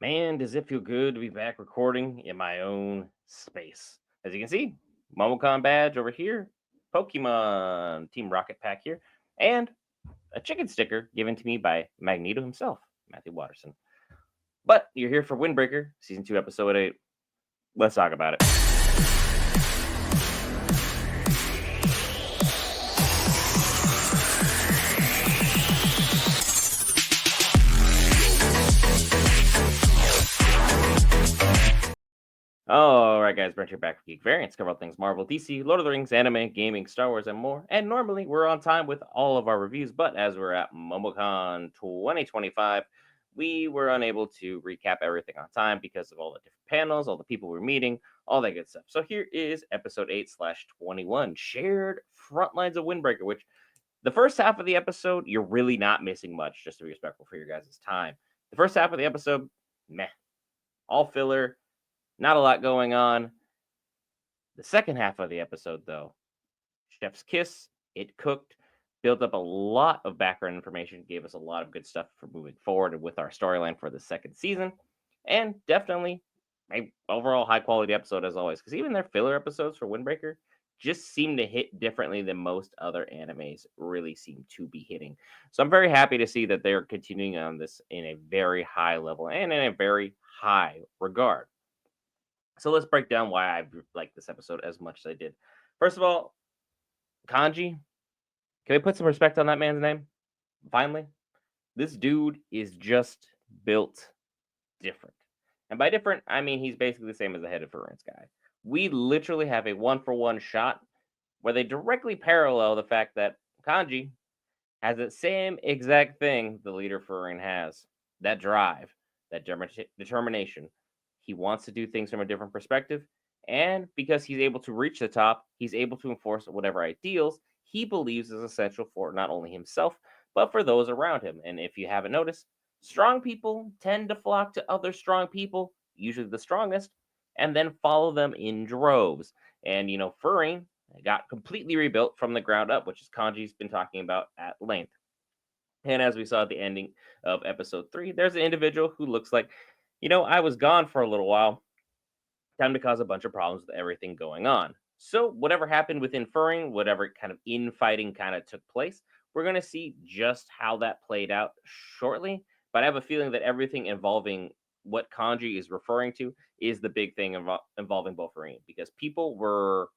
Man, does it feel good to be back recording in my own space? As you can see, MomoCon badge over here, Pokemon Team Rocket Pack here, and a chicken sticker given to me by Magneto himself, Matthew Watterson. But you're here for Windbreaker, Season 2, Episode 8. Let's talk about it. All right, guys, Brent here back with Geek Variants. Cover all things Marvel, DC, Lord of the Rings, anime, gaming, Star Wars, and more. And normally we're on time with all of our reviews, but as we're at MomoCon 2025, we were unable to recap everything on time because of all the different panels, all the people we're meeting, all that good stuff. So here is episode 8/21, Shared Frontlines of Windbreaker, which the first half of the episode, you're really not missing much, just to be respectful for your guys' time. The first half of the episode, meh, all filler. Not a lot going on. The second half of the episode, though, Chef's Kiss, it cooked, built up a lot of background information, gave us a lot of good stuff for moving forward with our storyline for the second season, and definitely a overall high quality episode as always. Because even their filler episodes for Windbreaker just seem to hit differently than most other animes really seem to be hitting. So I'm very happy to see that they're continuing on this in a very high level and in a very high regard. So let's break down why I liked this episode as much as I did. First of all, Kanji. Can we put some respect on that man's name? Finally, this dude is just built different. And by different, I mean he's basically the same as the head of Furin's guy. We literally have a one-for-one shot where they directly parallel the fact that Kanji has the same exact thing the leader Furin has. That drive, that determination. He wants to do things from a different perspective. And because he's able to reach the top, he's able to enforce whatever ideals he believes is essential for not only himself, but for those around him. And if you haven't noticed, strong people tend to flock to other strong people, usually the strongest, and then follow them in droves. And, Furin got completely rebuilt from the ground up, which is Kanji's been talking about at length. And as we saw at the ending of episode 3, there's an individual who looks like, I was gone for a little while. Time to cause a bunch of problems with everything going on. So, whatever happened with inferring, whatever kind of infighting kind of took place, we're going to see just how that played out shortly. But I have a feeling that everything involving what Kanji is referring to is the big thing involving Bofurine, because people were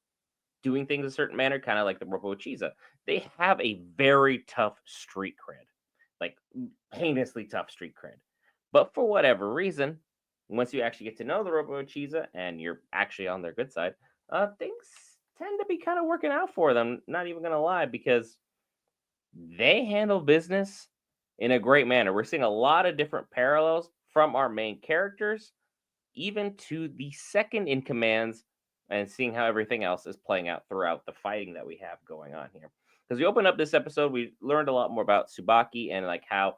doing things a certain manner, kind of like the Robo Chiza. They have a very tough street cred, like heinously tough street cred. But for whatever reason, once you actually get to know the Robo Chiza and you're actually on their good side, things tend to be kind of working out for them. Not even gonna lie, because they handle business in a great manner. We're seeing a lot of different parallels from our main characters, even to the second in commands, and seeing how everything else is playing out throughout the fighting that we have going on here. Because we opened up this episode, we learned a lot more about Tsubaki and like how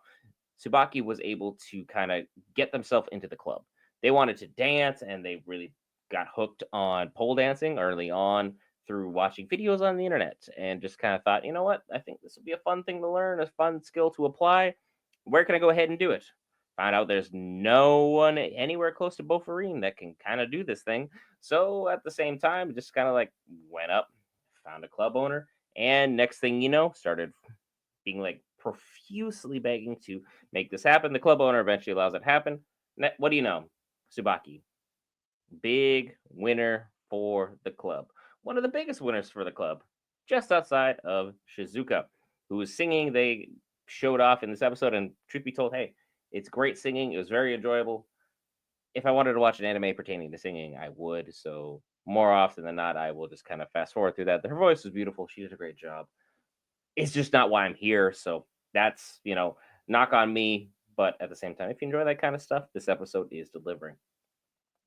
Tsubaki was able to kind of get themselves into the club. They wanted to dance and they really got hooked on pole dancing early on through watching videos on the internet and just kind of thought, you know what, I think this would be a fun thing to learn, a fun skill to apply. Where can I go ahead and do it? Found out there's no one anywhere close to Bofurine that can kind of do this thing. So at the same time, just kind of like went up, found a club owner, and next thing you know, started being like profusely begging to make this happen. The club owner eventually allows it to happen. What do you know? Subaki, big winner for the club. One of the biggest winners for the club, just outside of Shizuka, who was singing. They showed off in this episode, and truth be told, hey, it's great singing. It was very enjoyable. If I wanted to watch an anime pertaining to singing, I would. So more often than not, I will just kind of fast forward through that. Her voice was beautiful. She did a great job. It's just not why I'm here. So that's, knock on me. But at the same time, if you enjoy that kind of stuff, this episode is delivering.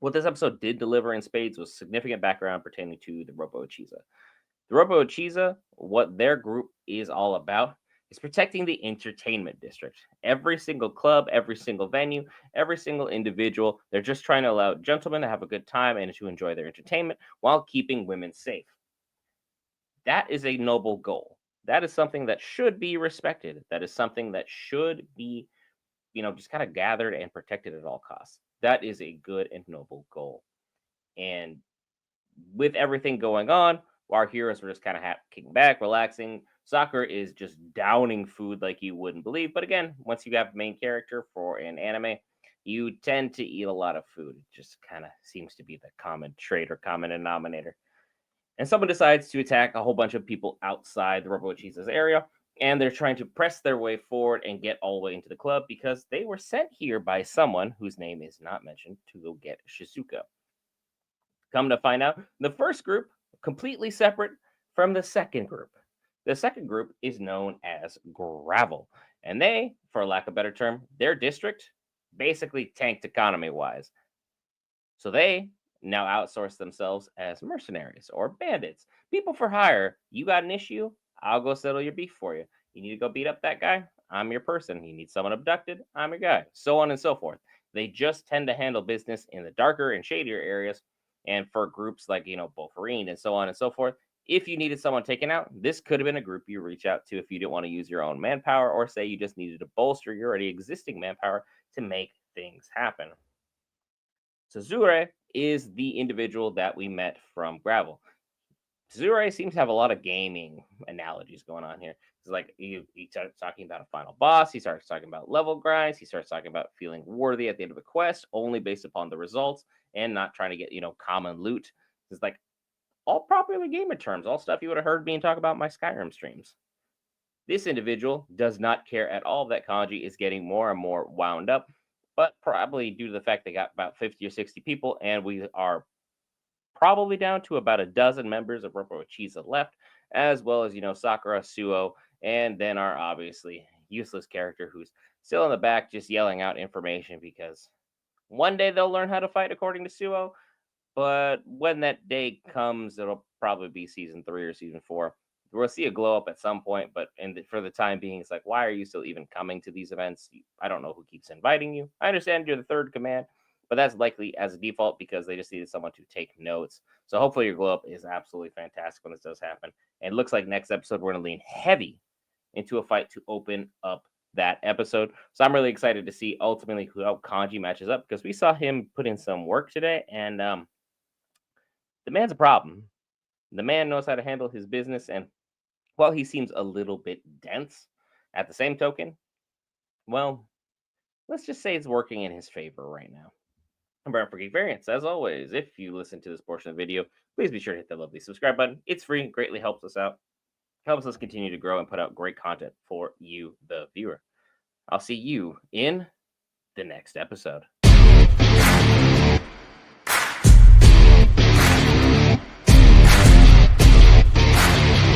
What this episode did deliver in spades was significant background pertaining to the Robo Chiza. The Robo Chiza, what their group is all about, is protecting the entertainment district. Every single club, every single venue, every single individual, they're just trying to allow gentlemen to have a good time and to enjoy their entertainment while keeping women safe. That is a noble goal. That is something that should be respected. That is something that should be just kind of gathered and protected at all costs. That is a good and noble goal. And with everything going on, our heroes were just kind of kicking back, relaxing. Sakura is just downing food like you wouldn't believe. But again, once you have a main character for an anime, you tend to eat a lot of food. It just kind of seems to be the common trait or common denominator. And someone decides to attack a whole bunch of people outside the Robo Cheese's area. And they're trying to press their way forward and get all the way into the club because they were sent here by someone whose name is not mentioned to go get Shizuka. Come to find out, the first group completely separate from the second group. The second group is known as Gravel, and they, for lack of a better term, their district basically tanked economy wise. So they now outsource themselves as mercenaries or bandits, people for hire. You got an issue, I'll go settle your beef for you. You need to go beat up that guy, I'm your person. You need someone abducted, I'm your guy, so on and so forth. They just tend to handle business in the darker and shadier areas. And for groups like, Bofarine and so on and so forth, if you needed someone taken out, this could have been a group you reach out to if you didn't want to use your own manpower, or say you just needed to bolster your already existing manpower to make things happen. Tsuzure is the individual that we met from Gravel. Tsuzure seems to have a lot of gaming analogies going on here. It's like he starts talking about a final boss, he starts talking about level grinds, he starts talking about feeling worthy at the end of a quest only based upon the results and not trying to get, common loot. It's like all popular gamer terms, all stuff you would have heard me talk about in my Skyrim streams. This individual does not care at all that Kanji is getting more and more wound up, but probably due to the fact they got about 50 or 60 people, and we are probably down to about a dozen members of Robo Chiza left, as well as, Sakura, Suo, and then our obviously useless character who's still in the back just yelling out information because one day they'll learn how to fight according to Suo, but when that day comes, it'll probably be season 3 or season 4. We'll see a glow up at some point, but for the time being, it's like, why are you still even coming to these events? I don't know who keeps inviting you. I understand you're the third command, but that's likely as a default because they just needed someone to take notes. So hopefully your glow up is absolutely fantastic when this does happen. And it looks like next episode we're going to lean heavy into a fight to open up that episode. So I'm really excited to see ultimately how Kanji matches up because we saw him put in some work today, and the man's a problem. The man knows how to handle his business, and while he seems a little bit dense, at the same token, well, let's just say it's working in his favor right now. I'm Brian for Geek Variants. As always, if you listen to this portion of the video, please be sure to hit that lovely subscribe button. It's free, greatly helps us out, helps us continue to grow and put out great content for you, the viewer. I'll see you in the next episode.